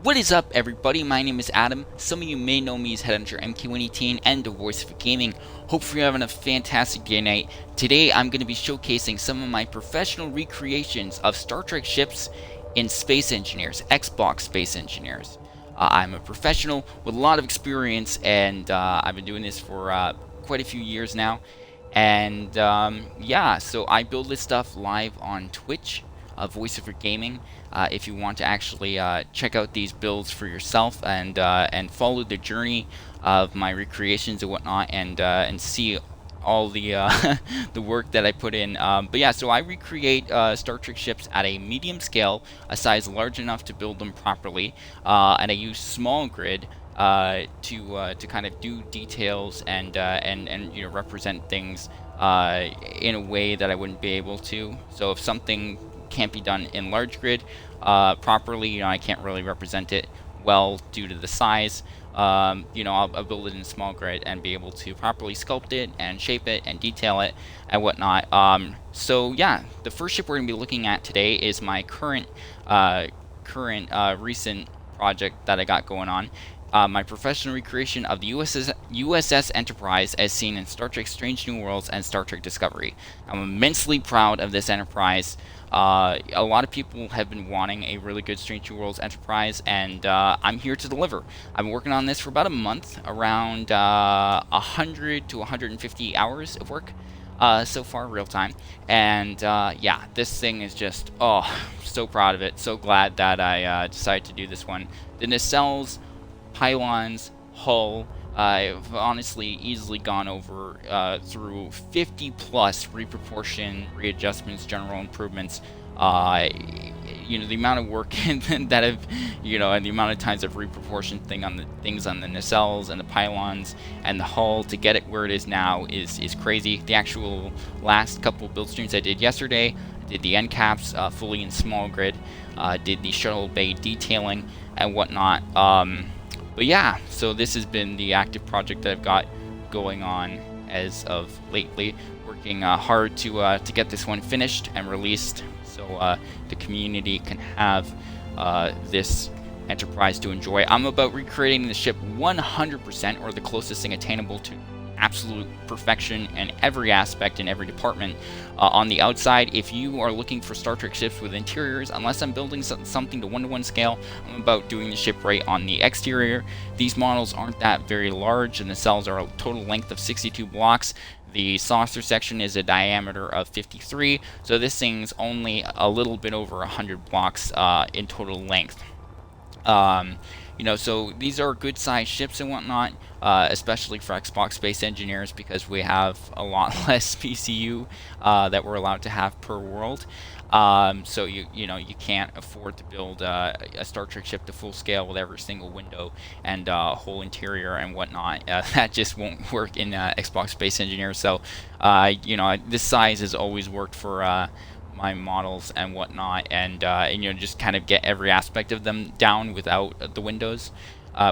What is up, everybody? My name is Adam. Some of you may know me as Headhunter MK118 and the voice of gaming. Hopefully, you're having a fantastic day and night. Today, I'm going to be showcasing some of my professional recreations of Star Trek ships in Space Engineers, Xbox Space Engineers. I'm a professional with a lot of experience, and I've been doing this for quite a few years now. And yeah, so I build this stuff live on Twitch, Voice of Gaming. If you want to actually check out these builds for yourself and follow the journey of my recreations and whatnot, and see all the the work that I put in. But yeah, so I recreate Star Trek ships at a medium scale, a size large enough to build them properly, and I use small grid to kind of do details and represent things in a way that I wouldn't be able to. So if something can't be done in large grid properly, I can't really represent it well due to the size. I'll build it in small grid and be able to properly sculpt it and shape it and detail it and whatnot. So yeah, the first ship we're going to be looking at today is my current recent project that I got going on. My professional recreation of the U.S.S. Enterprise as seen in Star Trek Strange New Worlds and Star Trek Discovery. I'm immensely proud of this Enterprise. A lot of people have been wanting a really good Strange New Worlds Enterprise, and I'm here to deliver. I've been working on this for about a month, around 100 to 150 hours of work so far, real time. And yeah, this thing is just, so proud of it. So glad that I decided to do this one. The nacelles, pylons, hull, I've honestly easily gone over through 50 plus reproportion, readjustments, general improvements. The amount of work that I've, and the amount of times I've reproportioned things on the nacelles and the pylons and the hull to get it where it is now is crazy. The actual last couple build streams I did yesterday, I did the end caps fully in small grid, did the shuttle bay detailing and whatnot. But yeah, so this has been the active project that I've got going on as of lately, working hard to get this one finished and released so the community can have this Enterprise to enjoy. I'm about recreating the ship 100%, or the closest thing attainable to absolute perfection in every aspect, in every department. On the outside, if you are looking for Star Trek ships with interiors, unless I'm building something to 1-to-1 scale, I'm about doing the ship right on the exterior. These models aren't that very large, and the nacelles are a total length of 62 blocks. The saucer section is a diameter of 53, so this thing's only a little bit over 100 blocks in total length. So these are good sized ships and whatnot, especially for Xbox Space Engineers, because we have a lot less PCU that we're allowed to have per world. So you can't afford to build a Star Trek ship to full scale with every single window and whole interior and whatnot. That just won't work in Xbox Space Engineers. So this size has always worked for my models and whatnot, and just kind of get every aspect of them down without the windows,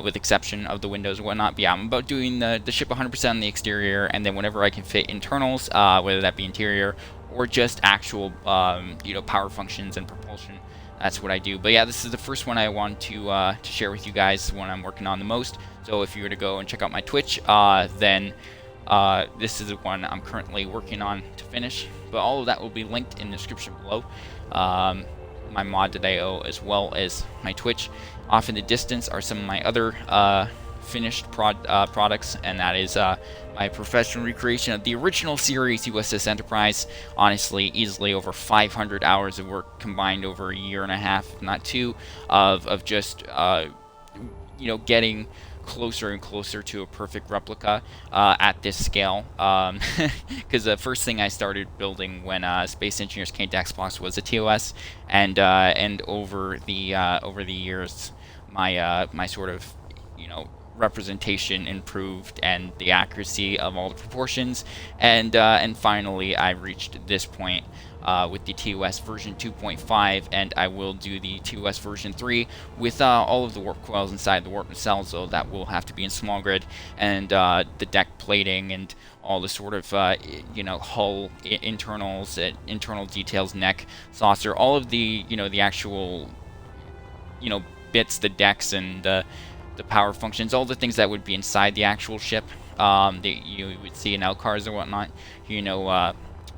with exception of the windows and whatnot. But yeah, I'm about doing the ship 100% on the exterior, and then whenever I can fit internals, whether that be interior or just actual power functions and propulsion, that's what I do. But yeah, this is the first one I want to share with you guys, the one I'm working on the most. So if you were to go and check out my Twitch, then this is the one I'm currently working on to finish, but all of that will be linked in the description below. My mod.io as well as my Twitch. Off in the distance are some of my other finished products, and that is my professional recreation of the original series U.S.S. Enterprise. Honestly, easily over 500 hours of work combined over a year and a half, if not two, of just getting closer and closer to a perfect replica at this scale, because the first thing I started building when Space Engineers came to Xbox was a TOS, and over the years my sort of representation improved, and the accuracy of all the proportions, and finally I reached this point with the TOS version 2.5, and I will do the TOS version 3 with all of the warp coils inside the warp nacelle, so that will have to be in small grid, and the deck plating and all the sort of hull internals, internal details, neck, saucer, all of the the actual bits, the decks, and the power functions, all the things that would be inside the actual ship, that you would see in LCARs or whatnot,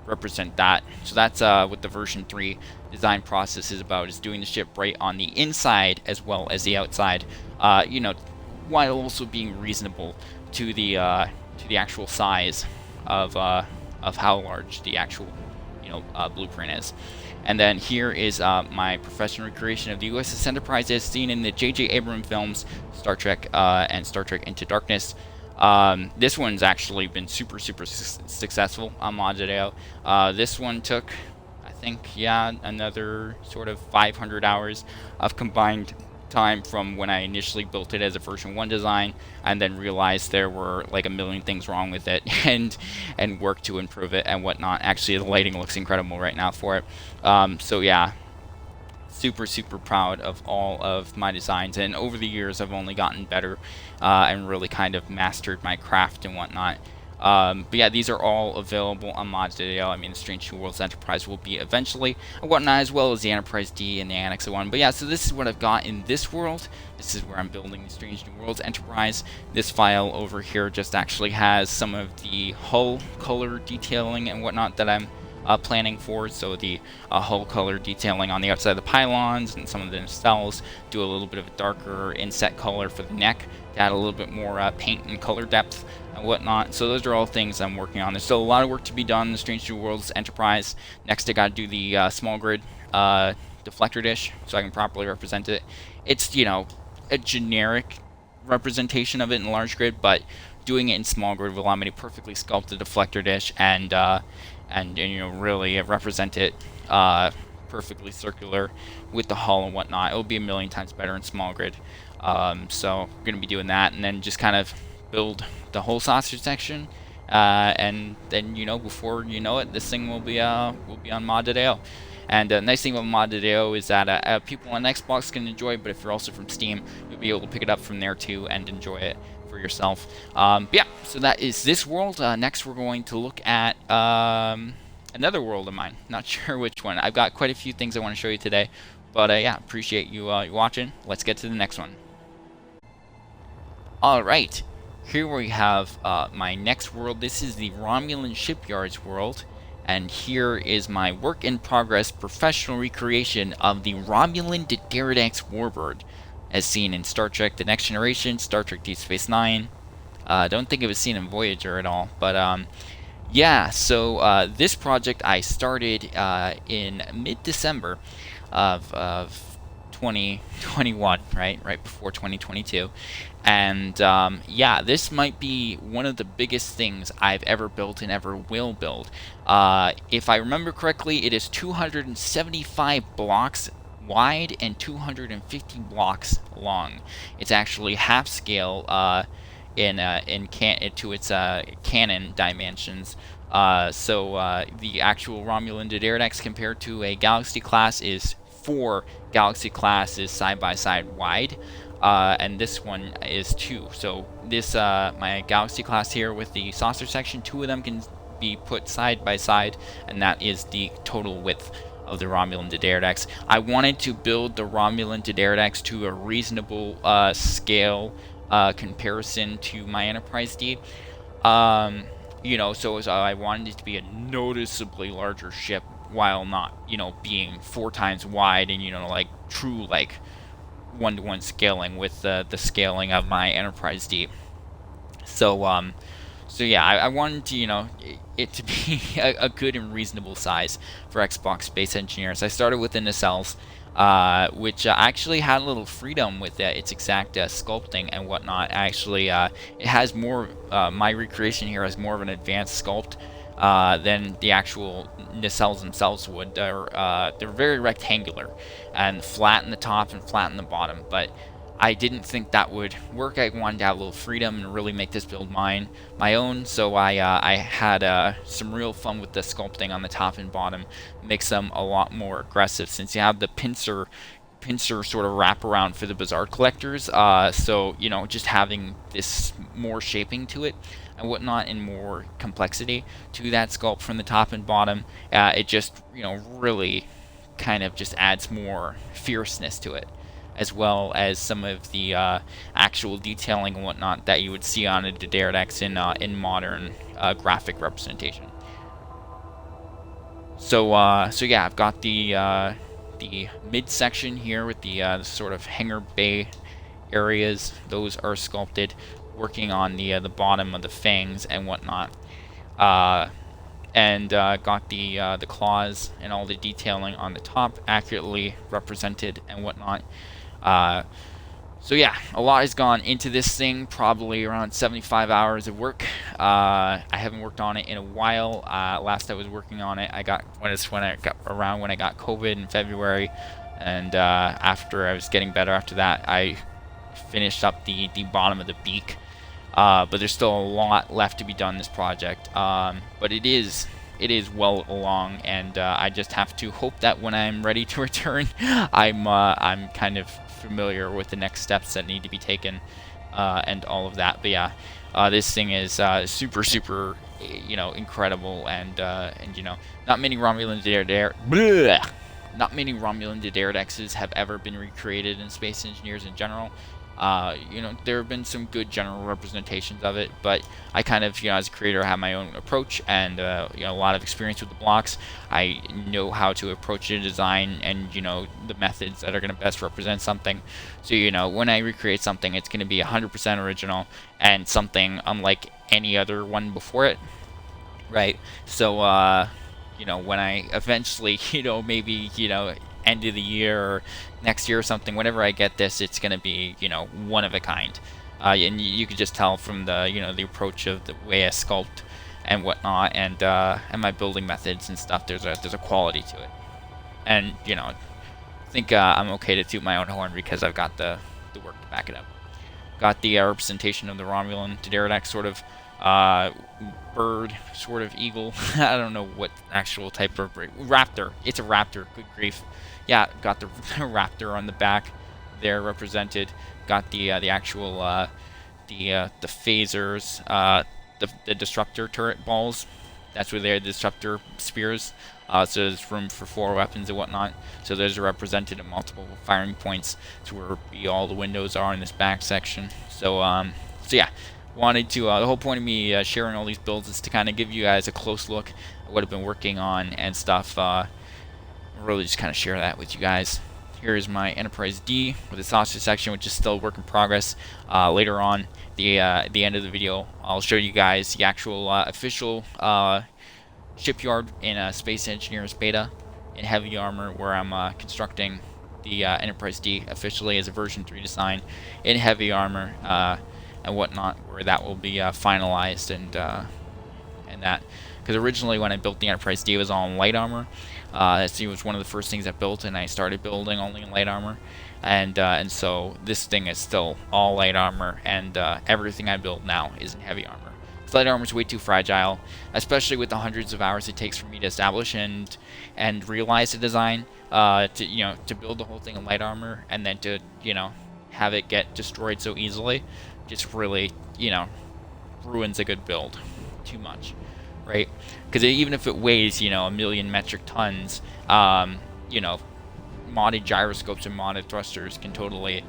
represent that. So that's what the version 3 design process is about, is doing the ship right on the inside as well as the outside, while also being reasonable to the actual size of how large the actual blueprint is. And then here is my professional recreation of the U.S.S Enterprise as seen in the J.J. Abrams films, Star Trek and Star Trek Into Darkness. This one's actually been super successful on Modded AO. This one took, I think, another sort of 500 hours of combined time from when I initially built it as a version 1 design, and then realized there were like a million things wrong with it, and worked to improve it and whatnot. Actually, the lighting looks incredible right now for it. So yeah, super proud of all of my designs, and over the years I've only gotten better and really kind of mastered my craft and whatnot. But yeah, these are all available on Modded.io. I mean, the Strange New Worlds Enterprise will be eventually and whatnot, as well as the Enterprise D and the Annex 1. But yeah, so this is what I've got in this world. This is where I'm building the Strange New Worlds Enterprise. This file over here just actually has some of the hull color detailing and whatnot that I'm planning for. So the hull color detailing on the outside of the pylons and some of the nacelles, do a little bit of a darker inset color for the neck to add a little bit more paint and color depth and whatnot. So those are all things I'm working on. There's still a lot of work to be done in the Strange New Worlds Enterprise. Next, I got to do the small grid deflector dish so I can properly represent it. It's a generic representation of it in large grid, but doing it in small grid will allow me to perfectly sculpt the deflector dish and really represent it perfectly circular with the hull and whatnot. It will be a million times better in small grid. So I'm going to be doing that, and then just kind of build the whole sausage section, and then before you know it, this thing will be on Modded.io. And the nice thing about Modded.io is that people on Xbox can enjoy it, but if you're also from Steam, you'll be able to pick it up from there too and enjoy it for yourself. Yeah, so that is this world. Next, we're going to look at another world of mine. Not sure which one. I've got quite a few things I want to show you today, but yeah, appreciate you watching. Let's get to the next one. All right, here we have my next world. This is the Romulan Shipyards world. And here is my work-in-progress professional recreation of the Romulan Dreadnought warbird, as seen in Star Trek The Next Generation, Star Trek Deep Space Nine. Don't think it was seen in Voyager at all, but yeah, so this project I started in mid-December of 2021, right before 2022. And yeah, this might be one of the biggest things I've ever built and ever will build. If I remember correctly, it is 275 blocks wide and 250 blocks long. It's actually half scale to its canon dimensions. So the actual Romulan Dreadnought compared to a Galaxy class is 4 Galaxy classes side by side wide. And this one is 2. So this my Galaxy class here with the saucer section, 2 of them can be put side by side, and that is the total width of the Romulan Dreadnought. I wanted to build the Romulan Dreadnought to a reasonable scale comparison to my Enterprise D. So I wanted it to be a noticeably larger ship while not, being 4 times wide and, like true, like 1-to-1 scaling with the scaling of my Enterprise D. So yeah, I wanted to, it to be a good and reasonable size for Xbox Space Engineers. I started with the nacelles, which actually had a little freedom with its exact sculpting and whatnot. Actually, it has more, my recreation here has more of an advanced sculpt than the actual nacelles themselves would. They're very rectangular and flat in the top and flat in the bottom, but I didn't think that would work. I wanted to have a little freedom and really make this build my own, so I had some real fun with the sculpting on the top and bottom, makes them a lot more aggressive since you have the pincer sort of wrap around for the Bazaar collectors, so just having this more shaping to it and whatnot and more complexity to that sculpt from the top and bottom, it just really kind of just adds more fierceness to it. as well as some of the actual detailing and whatnot that you would see on a Daredevil in modern graphic representation. So yeah, I've got the midsection here with the sort of hangar bay areas. Those are sculpted, working on the bottom of the fangs and whatnot. Uh, and got the claws and all the detailing on the top accurately represented and whatnot. Uh, so yeah, a lot has gone into this thing. Probably around 75 hours of work. I haven't worked on it in a while. Last I was working on it, I got when I got COVID in February, and after I was getting better after that, I finished up the bottom of the beak. But there's still a lot left to be done in this project. But it is well along, and I just have to hope that when I'm ready to return, I'm kind of familiar with the next steps that need to be taken, and all of that. But yeah, this thing is super super, incredible, and not many Romulan not many Romulan Daredevils have ever been recreated in Space Engineers in general. There have been some good general representations of it, but I kind of, as a creator, have my own approach and, a lot of experience with the blocks. I know how to approach a design and, the methods that are going to best represent something. So, when I recreate something, it's going to be 100% original and something unlike any other one before it, right? So, when I eventually, maybe, end of the year or next year or something, whenever I get this, it's going to be, one of a kind. And you could just tell from the approach of the way I sculpt and whatnot, and my building methods and stuff. There's a quality to it, and I think I'm okay to toot my own horn because I've got the work to back it up. Got the representation of the Romulan Daredevil sort of bird, sort of eagle. I don't know what actual type of raptor. It's a raptor. Good grief. Yeah, got the raptor on the back there represented. Got the actual the phasers, the disruptor turret balls. That's where they're the disruptor spears. So there's room for 4 weapons and whatnot. So those are represented at multiple firing points. To where all the windows are in this back section. So yeah, wanted to. The whole point of me sharing all these builds is to kind of give you guys a close look at what I've been working on and stuff. Really just kind of share that with you guys. Here is my Enterprise D with the sausage section, which is still a work in progress. Later on, at the end of the video, I'll show you guys the actual official shipyard in Space Engineers Beta in heavy armor, where I'm constructing the Enterprise D officially as a version 3 design in heavy armor and whatnot, where that will be finalized and that. Because originally when I built the Enterprise D, it was all in light armor. It was one of the first things I built, and I started building only in light armor. And so this thing is still all light armor, and everything I build now is in heavy armor. Light armor is way too fragile, especially with the hundreds of hours it takes for me to establish and realize the design. To build the whole thing in light armor and then to have it get destroyed so easily, just really ruins a good build too much, right? Because even if it weighs a million metric tons, modded gyroscopes and modded thrusters can totally,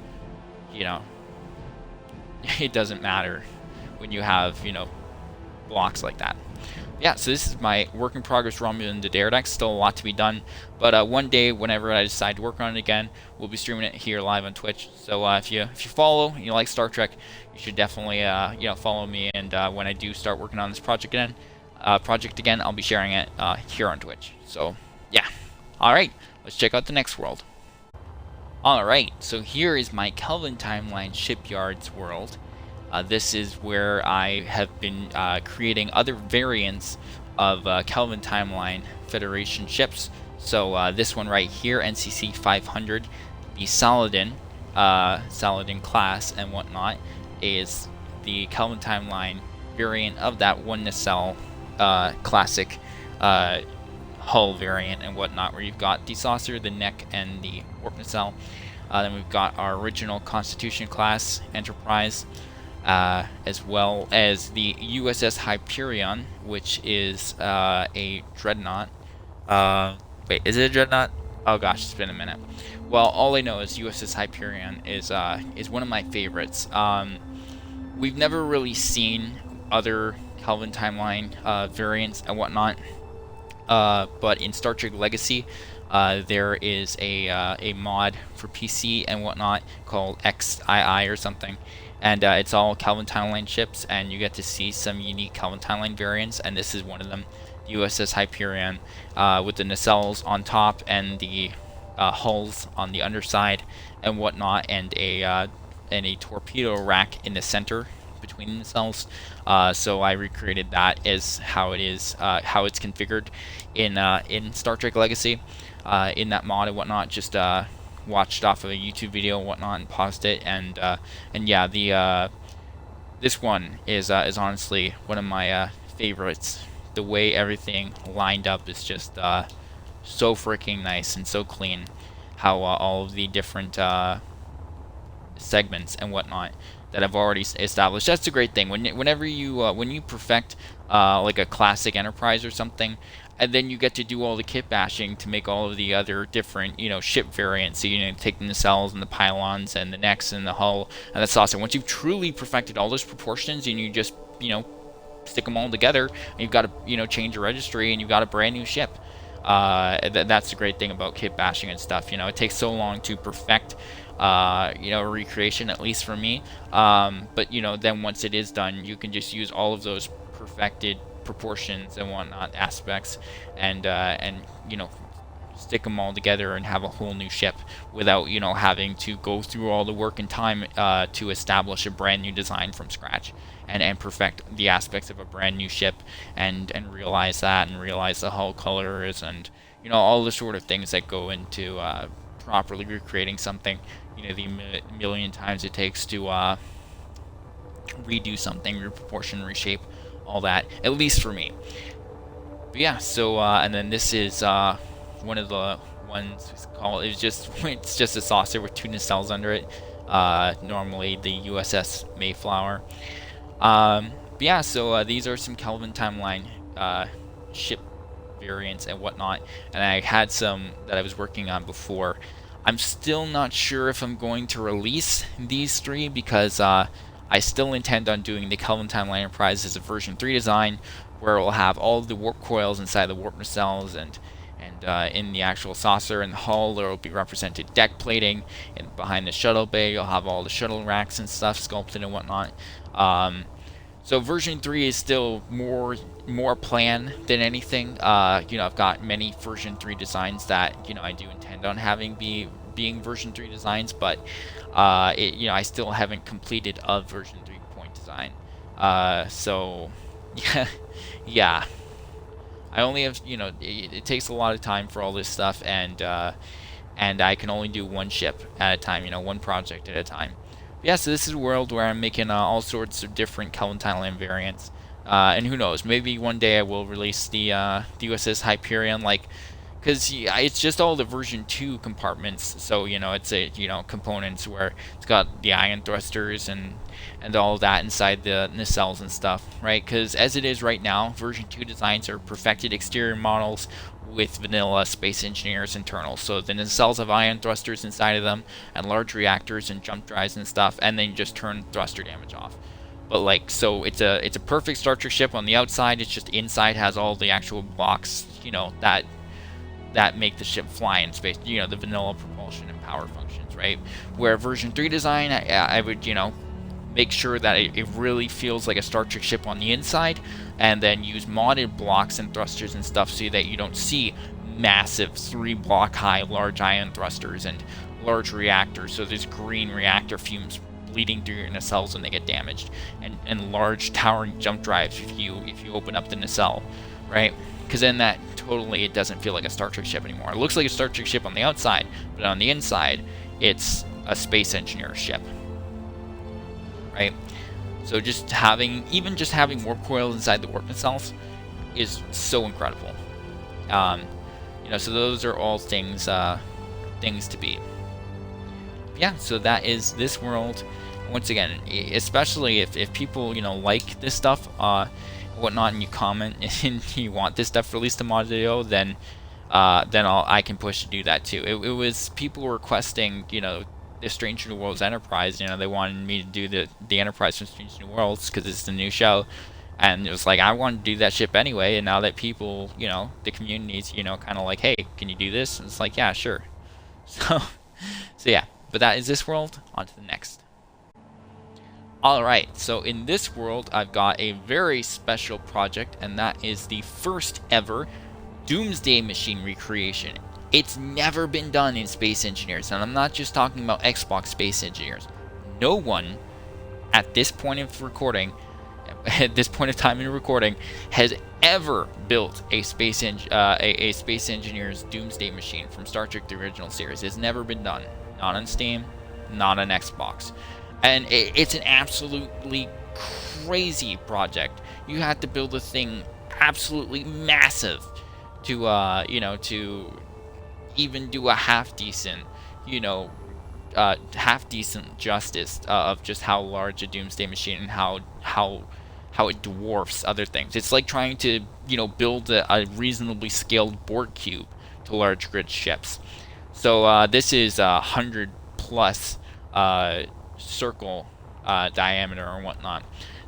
it doesn't matter when you have blocks like that. Yeah, so this is my work in progress Romulan Daredevil. Still a lot to be done, but one day, whenever I decide to work on it again, we'll be streaming it here live on Twitch. So if you follow and you like Star Trek, you should definitely follow me. And when I do start working on this project again, I'll be sharing it here on Twitch. So yeah, all right, let's check out the next world. All right, so here is my Kelvin Timeline Shipyards world. This is where I have been creating other variants of Kelvin Timeline Federation ships. So this one right here, NCC 500, the Saladin class and whatnot, is the Kelvin Timeline variant of that one nacelle classic hull variant and whatnot, where you've got the saucer, the neck, and the warp nacelle. Then we've got our original Constitution class Enterprise, as well as the U.S.S. Hyperion, which is a dreadnought. Wait, is it a dreadnought? Oh gosh, it's been a minute. Well, all I know is U.S.S. Hyperion is one of my favorites. We've never really seen other Kelvin timeline variants and whatnot. But in Star Trek Legacy, there is a mod for PC and whatnot called XII or something, and it's all Kelvin timeline ships, and you get to see some unique Kelvin timeline variants, and this is one of them, the USS Hyperion, with the nacelles on top and the hulls on the underside and whatnot, and a torpedo rack in the center between the nacelles. So I recreated that as how it is, how it's configured in Star Trek Legacy, in that mod and whatnot. Just watched off of a YouTube video and whatnot and paused it, and yeah, the this one is honestly one of my favorites. The way everything lined up is just so freaking nice and so clean. How all of the different segments and whatnot that I've already established. That's a great thing. Whenever you when you perfect like a classic Enterprise or something, and then you get to do all the kit bashing to make all of the other different ship variants. So take the nacelles and the pylons and the necks and the hull, and that's awesome. Once you've truly perfected all those proportions and you just stick them all together, and you've got to change your registry and you've got a brand new ship. That's the great thing about kit bashing and stuff. It takes so long to perfect a recreation, at least for me. But then once it is done, you can just use all of those perfected proportions and whatnot aspects, and stick them all together and have a whole new ship without having to go through all the work and time to establish a brand new design from scratch and perfect the aspects of a brand new ship and realize the hull colors and all the sort of things that go into properly recreating something. The million times it takes to redo something, reproportion, reshape, all that, at least for me. But yeah, so and then this is one of the ones it's just a saucer with two nacelles under it, normally the U.S.S. Mayflower. But yeah, so these are some Kelvin timeline ship variants and whatnot, and I had some that I was working on before. I'm still not sure if I'm going to release these three because I still intend on doing the Kelvin Timeline Enterprise as a version 3 design, where it will have all of the warp coils inside the warp nacelles, and in the actual saucer and the hull there will be represented deck plating, and behind the shuttle bay you'll have all the shuttle racks and stuff sculpted and whatnot. So version 3 is still more plan than anything. I've got many version 3 designs that I do intend on having being version 3 designs, but I still haven't completed a version 3 point design. So yeah, I only have it takes a lot of time for all this stuff, and I can only do one ship at a time, one project at a time. Yeah, so this is a world where I'm making all sorts of different Kelvin timeline variants, and who knows, maybe one day I will release the USS Hyperion, because it's just all the version 2 compartments, so it's components where it's got the ion thrusters and all that inside the nacelles and stuff, right? Because as it is right now, version 2 designs are perfected exterior models with vanilla Space Engineers internals. So the nacelles have ion thrusters inside of them and large reactors and jump drives and stuff, and then you just turn thruster damage off. But so it's a perfect Star Trek ship on the outside. It's just inside has all the actual blocks, that make the ship fly in space. The vanilla propulsion and power functions, right? Where version 3 design, I would make sure that it really feels like a Star Trek ship on the inside, and then use modded blocks and thrusters and stuff so that you don't see massive 3-block high large ion thrusters and large reactors. So there's green reactor fumes bleeding through your nacelles when they get damaged, and large towering jump drives if you open up the nacelle, right? Because then it doesn't feel like a Star Trek ship anymore. It looks like a Star Trek ship on the outside, but on the inside it's a Space Engineer ship, right? So just having warp coils inside the warp nacelles is so incredible. So those are all things to be. Yeah, so that is this world. Once again, especially if people like this stuff, whatnot, and you comment and you want this stuff released to mod video, then then I can push to do that too. It was people requesting, the Strange New Worlds Enterprise. They wanted me to do the Enterprise from Strange New Worlds because it's the new show, and it was like I wanted to do that ship anyway. And now that people, the communities, kind of like, hey, can you do this? And it's like, yeah, sure. So, so yeah. But that is this world. On to the next. Alright, so in this world, I've got a very special project, and that is the first ever Doomsday Machine recreation. It's never been done in Space Engineers, and I'm not just talking about Xbox Space Engineers. No one, at this point of recording, at this point of time in recording, has ever built a Space Engineers Doomsday Machine from Star Trek: The Original Series. It's never been done. Not on Steam, not on Xbox. And it's an absolutely crazy project. You have to build a thing absolutely massive to to even do a half decent justice of just how large a Doomsday Machine and how it dwarfs other things. It's like trying to build a reasonably scaled Borg cube to large grid ships. So this is 100 plus circle diameter or whatnot.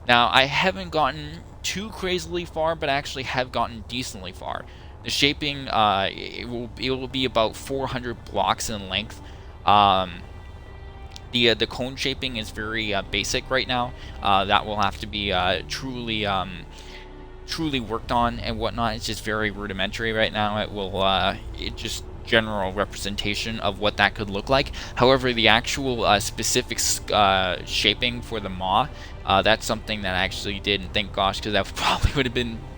Now, I haven't gotten too crazily far, but I actually have gotten decently far. The shaping, it will be about 400 blocks in length. The cone shaping is very basic right now. That will have to be truly worked on and whatnot. It's just very rudimentary right now. It just general representation of what that could look like. However, the actual specific shaping for the maw, that's something that I actually did, and thank gosh, because that probably would have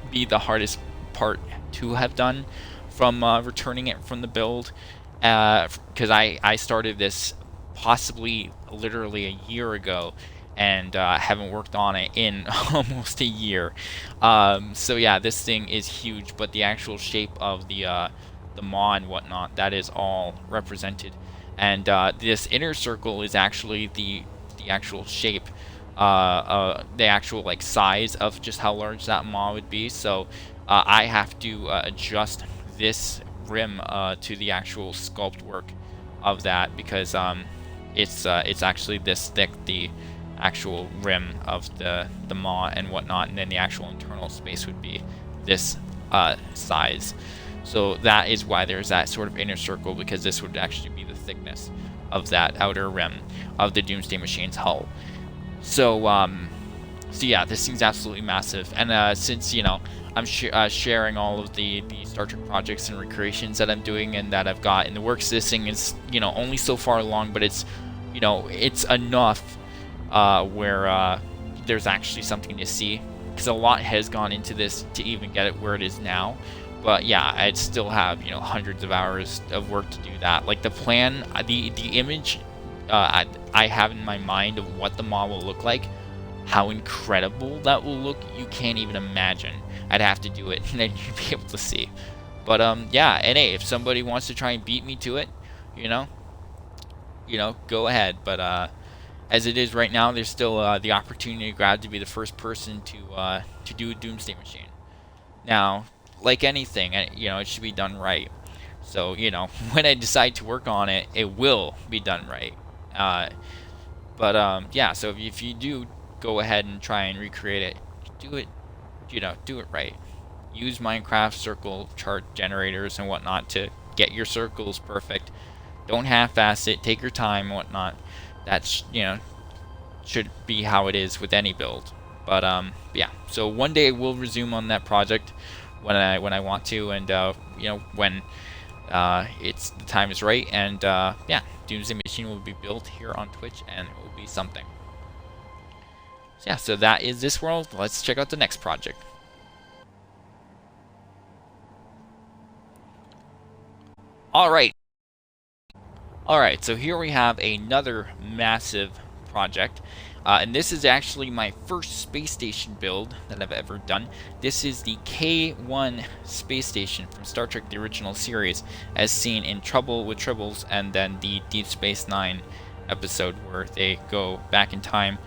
be the hardest part to have done from returning it from the build, because I started this possibly literally a year ago, and haven't worked on it in almost a year. So yeah, this thing is huge, but the actual shape of the maw and whatnot, that is all represented. And this inner circle is actually the actual shape, the actual like size of just how large that maw would be. So I have to adjust this rim to the actual sculpt work of that, because it's actually this thick, the actual rim of the maw and whatnot, and then the actual internal space would be this size. So that is why there's that sort of inner circle, because this would actually be the thickness of that outer rim of the Doomsday Machine's hull. So so yeah, this thing's absolutely massive. And since I'm sharing all of the Star Trek projects and recreations that I'm doing and that I've got in the works, this thing is only so far along, but it's it's enough where there's actually something to see, because a lot has gone into this to even get it where it is now. But yeah, I'd still have hundreds of hours of work to do that. Like the plan, the image I have in my mind of what the maw will look like, how incredible that will look, you can't even imagine. I'd have to do it, and then you'd be able to see. But yeah, and hey, if somebody wants to try and beat me to it, go ahead. But as it is right now, there's still the opportunity to grab to be the first person to do a Doomsday Machine. Now, like anything, it should be done right. So when I decide to work on it, it will be done right. But yeah, so if you do go ahead and try and recreate it, do it right. Use Minecraft circle chart generators and whatnot to get your circles perfect. Don't half-ass it. Take your time and whatnot. That's should be how it is with any build. But yeah. So one day we'll resume on that project when I want to, and when it's the time is right, and yeah, Doomsday Machine will be built here on Twitch, and it will be something. So yeah, so that is this world. Let's check out the next project. Alright, so here we have another massive project. And this is actually my first space station build that I've ever done. This is the K1 space station from Star Trek: The Original Series, as seen in Trouble with Tribbles, and then the Deep Space Nine episode where they go back in time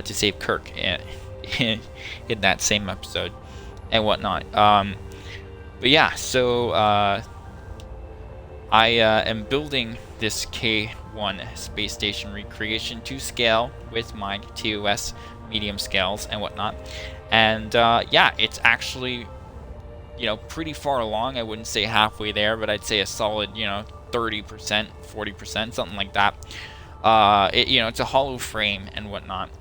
to save Kirk in that same episode and whatnot. But yeah, so I am building this K1 space station recreation to scale with my TOS medium scales and whatnot. And yeah, it's actually, pretty far along. I wouldn't say halfway there, but I'd say a solid, 30%, 40%, something like that. It's a hollow frame and whatnot.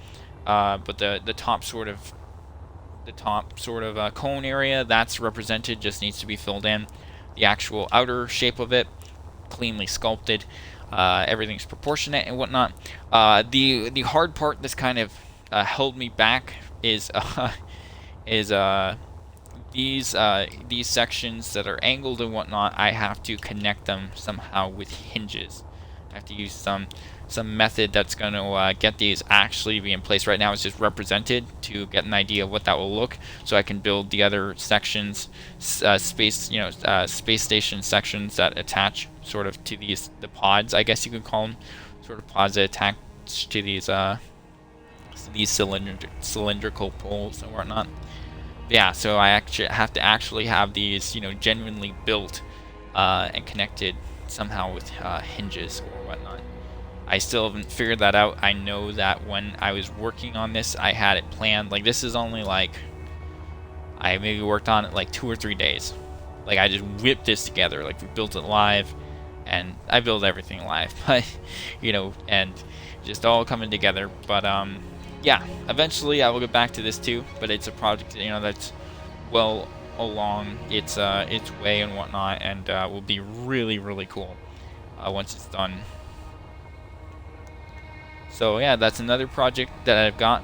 But the top sort of cone area that's represented just needs to be filled in. The actual outer shape of it, cleanly sculpted. Everything's proportionate and whatnot. The hard part that's kind of held me back is is these sections that are angled and whatnot. I have to connect them somehow with hinges. I have to use some method that's going to get these actually be in place. Right now it's just represented to get an idea of what that will look, so I can build the other sections, space station sections that attach sort of to the pods, I guess you could call them, sort of pods that attach to these cylindrical poles and whatnot. Yeah, so I actually have to have these, genuinely built and connected somehow with hinges or whatnot. I still haven't figured that out. I know that when I was working on this, I had it planned. Like, this is only like, I maybe worked on it like 2 or 3 days. Like, I just whipped this together. Like, we built it live, and I build everything live, but and just all coming together. But yeah, eventually I will get back to this too. But it's a project, that's well along its way and whatnot, and will be really, really cool once it's done. So yeah, that's another project that I've got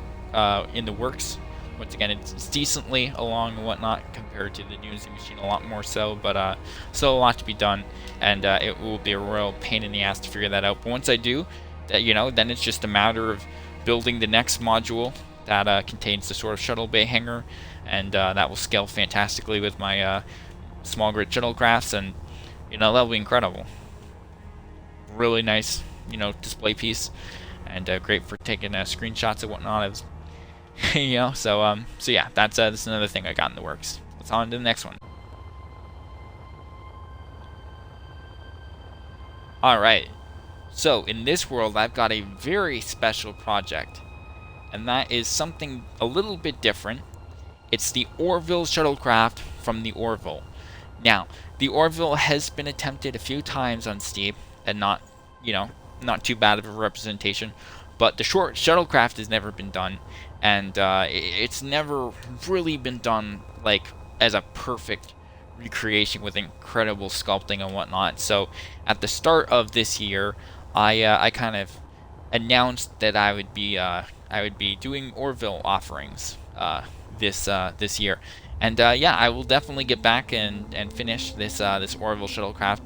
in the works. Once again, it's decently along and whatnot compared to the Doomsday Machine, a lot more so, but still a lot to be done, and it will be a real pain in the ass to figure that out. But once I do, then it's just a matter of building the next module that contains the sort of shuttle bay hangar, and that will scale fantastically with my small grid shuttlecrafts, and that'll be incredible. Really nice, display piece. And great for taking screenshots and whatnot. So yeah, that's another thing I got in the works. Let's on to the next one. Alright, so in this world I've got a very special project, and that is something a little bit different. It's the Orville Shuttlecraft from the Orville. Now, the Orville has been attempted a few times on Steam, and not too bad of a representation, but the short shuttlecraft has never been done, and it's never really been done like as a perfect recreation with incredible sculpting and whatnot. So at the start of this year, I kind of announced that I would be doing Orville offerings this year, and yeah, I will definitely get back and finish this Orville shuttlecraft.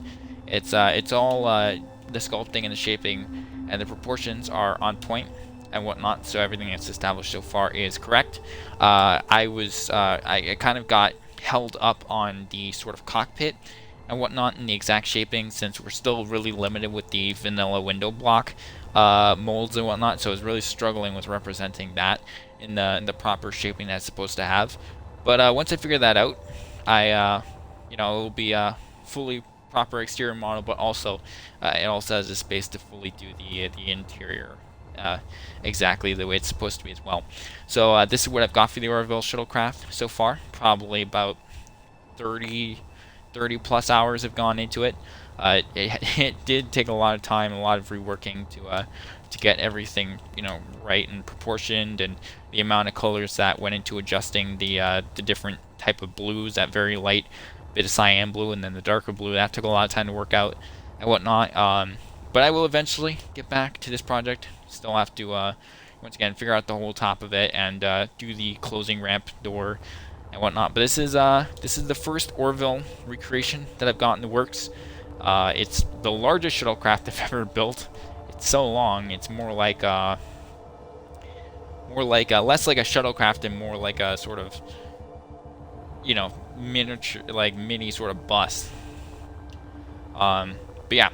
It's all the sculpting and the shaping and the proportions are on point and whatnot, so everything that's established so far is correct. I kind of got held up on the sort of cockpit and whatnot in the exact shaping, since we're still really limited with the vanilla window block molds and whatnot, so I was really struggling with representing that in the proper shaping that it's supposed to have. But once I figure that out, it will be a fully proper exterior model, but also it also has the space to fully do the interior exactly the way it's supposed to be as well. So this is what I've got for the Orville shuttlecraft so far. Probably about 30 plus hours have gone into it. It did take a lot of time, a lot of reworking to get everything right and proportioned, and the amount of colors that went into adjusting the different type of blues, that very light bit of cyan blue and then the darker blue. That took a lot of time to work out and whatnot. But I will eventually get back to this project. Still have to once again figure out the whole top of it and do the closing ramp door and whatnot. But this is the first Orville recreation that I've got in the works. It's the largest shuttlecraft I've ever built. It's so long. It's more like less like a shuttlecraft and more like a sort of miniature, like mini sort of bus. But yeah,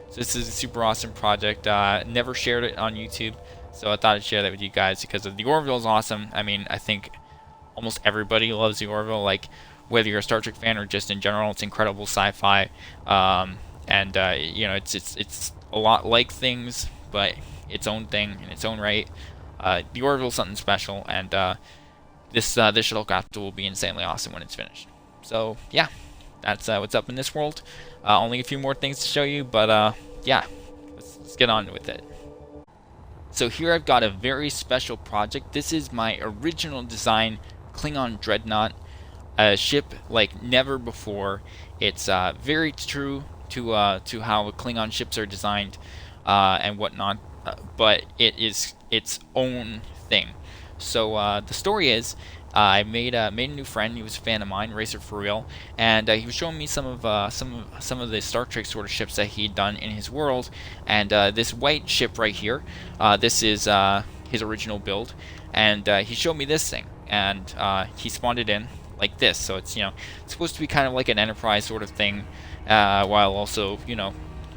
so this is a super awesome project. Never shared it on YouTube, so I thought I'd share that with you guys because the Orville is awesome. I mean, I think almost everybody loves the Orville, like whether you're a Star Trek fan or just in general. It's incredible sci-fi, and you know, it's a lot like things, but its own thing in its own right. The orbital's something special, and this shuttlecraft will be insanely awesome when it's finished. So yeah, that's what's up in this world. Only a few more things to show you, but yeah, let's get on with it. So here I've got a very special project. This is my original design Klingon Dreadnought, a ship like never before. It's very true to how Klingon ships are designed and whatnot, but it is its own thing. So the story is, I made a new friend. He was a fan of mine, Racer for Real, and he was showing me some of the Star Trek sort of ships that he'd done in his world. And this white ship right here, this is his original build, and he showed me this thing, and he spawned it in like this. So it's, you know, it's supposed to be kind of like an Enterprise sort of thing, while also, you know,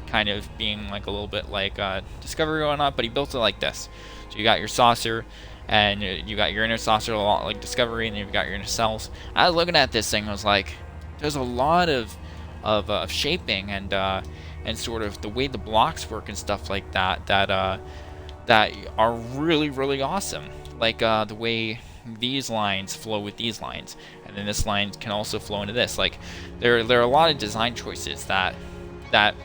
kind of being like a little bit like Discovery or not. But he built it like this. So you got your saucer, and you got your inner saucer, a lot like Discovery, and then you've got your inner cells. I was looking at this thing, I was like, there's a lot of shaping and sort of the way the blocks work and stuff like that that are really, really awesome. Like the way these lines flow with these lines, and then this line can also flow into this. Like there are a lot of design choices that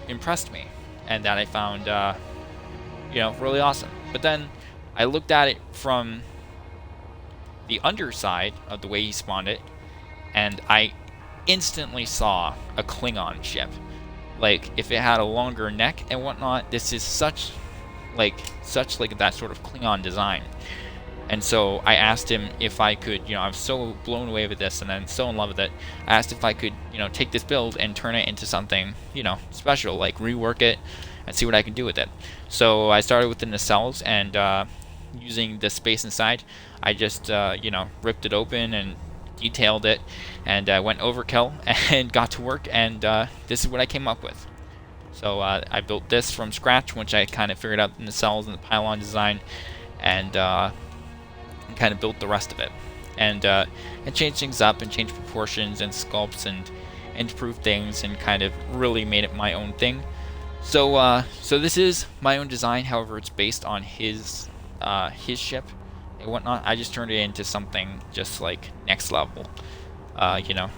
impressed me and that I found you know, really awesome. But then I looked at it from the underside of the way he spawned it, and I instantly saw a Klingon ship. Like if it had a longer neck and whatnot, this is such like that sort of Klingon design. And so I asked him if I could, you know, I was so blown away with this and I'm so in love with it. I asked if I could, you know, take this build and turn it into something, you know, special, like rework it and see what I can do with it. So I started with the nacelles, and using the space inside, I just, you know, ripped it open and detailed it, and went overkill and got to work, and this is what I came up with. So I built this from scratch, which I kind of figured out the nacelles and the pylon design, and kind of built the rest of it, and changed things up and changed proportions and sculpts and improved things and kind of really made it my own thing. So so this is my own design. However, it's based on his ship and whatnot. I just turned it into something just like next level, you know,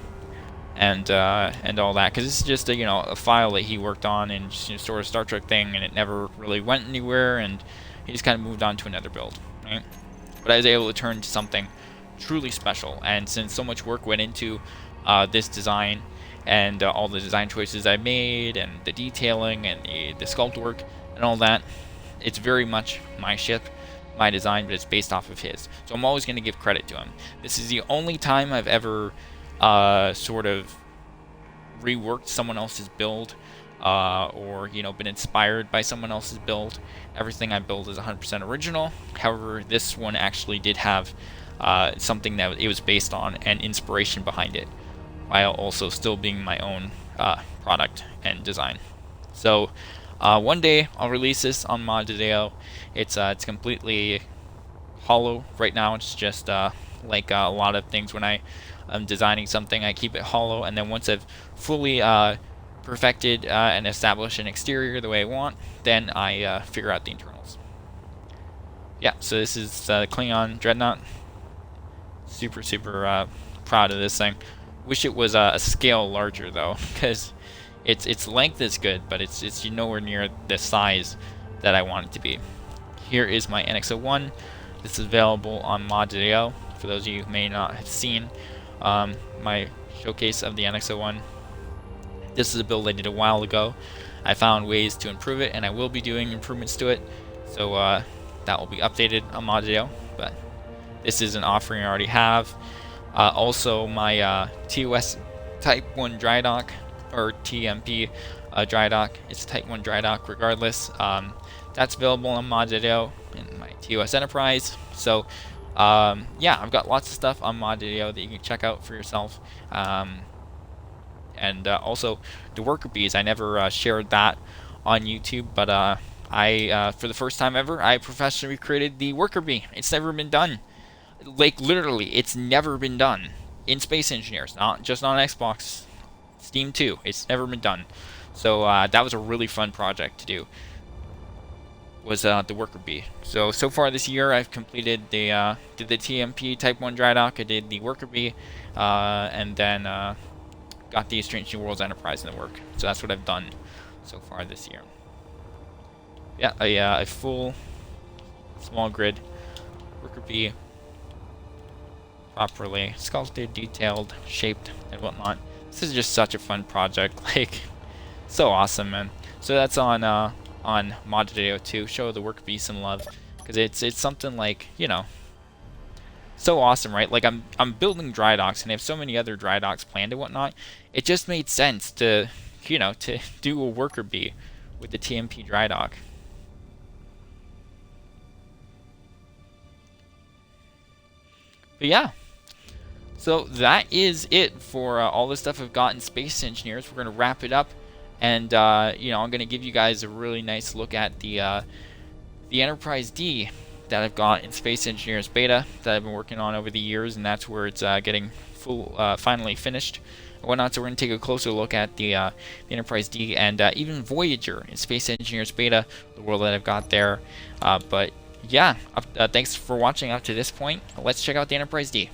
and all that, because it's just a, you know, a file that he worked on and just, you know, sort of Star Trek thing, and it never really went anywhere, and he just kind of moved on to another build, right? But I was able to turn to something truly special, and since so much work went into this design, and all the design choices I made, and the detailing, and the sculpt work, and all that, it's very much my ship, my design, but it's based off of his. So I'm always going to give credit to him. This is the only time I've ever sort of reworked someone else's build, or, you know, been inspired by someone else's build. Everything I build is 100% original. However, this one actually did have something that it was based on and inspiration behind it, while also still being my own product and design. So one day I'll release this on Mod.io. It's completely hollow right now. It's just like a lot of things when I'm designing something, I keep it hollow, and then once I've fully perfected and established an exterior the way I want, then I figure out the internals. Yeah, so this is Klingon Dreadnought. Super proud of this thing. Wish it was a scale larger though, because its length is good, but it's nowhere near the size that I want it to be. Here is my NX-01. This is available on Mod.io for those of you who may not have seen my showcase of the NX-01. This is a build I did a while ago. I found ways to improve it, and I will be doing improvements to it, so that will be updated on Mod.io. But this is an offering I already have. Also, my TOS Type 1 dry dock, or TMP dry dock. It's a Type 1 dry dock regardless. That's available on Mod.io in my TOS Enterprise. So yeah, I've got lots of stuff on Mod.io that you can check out for yourself. And also the worker bees, I never shared that on YouTube, but I for the first time ever, I professionally created the worker bee. It's never been done. Like literally, it's never been done in Space Engineers, not just on Xbox, Steam 2. It's never been done. So that was a really fun project to do. Was the worker bee. So far this year, I've completed did the TMP Type 1 dry dock. I did the worker bee, and then got the Strange New Worlds Enterprise in the work. So that's what I've done so far this year. Yeah, a full small grid worker bee, properly sculpted, detailed, shaped, and whatnot. This is just such a fun project. Like, so awesome, man. So that's on Mod Video 2. Show the worker bee some love, because it's something like, you know, so awesome, right? Like, I'm building dry docks, and I have so many other dry docks planned and whatnot. It just made sense to, you know, to do a worker bee with the TMP dry dock. But yeah, so that is it for all the stuff I've got in Space Engineers. We're gonna wrap it up, and you know, I'm gonna give you guys a really nice look at the Enterprise D that I've got in Space Engineers Beta that I've been working on over the years, and that's where it's getting finally finished and whatnot. So we're going to take a closer look at the Enterprise D and even Voyager in Space Engineers Beta, the world that I've got there. But yeah, thanks for watching up to this point. Let's check out the Enterprise D.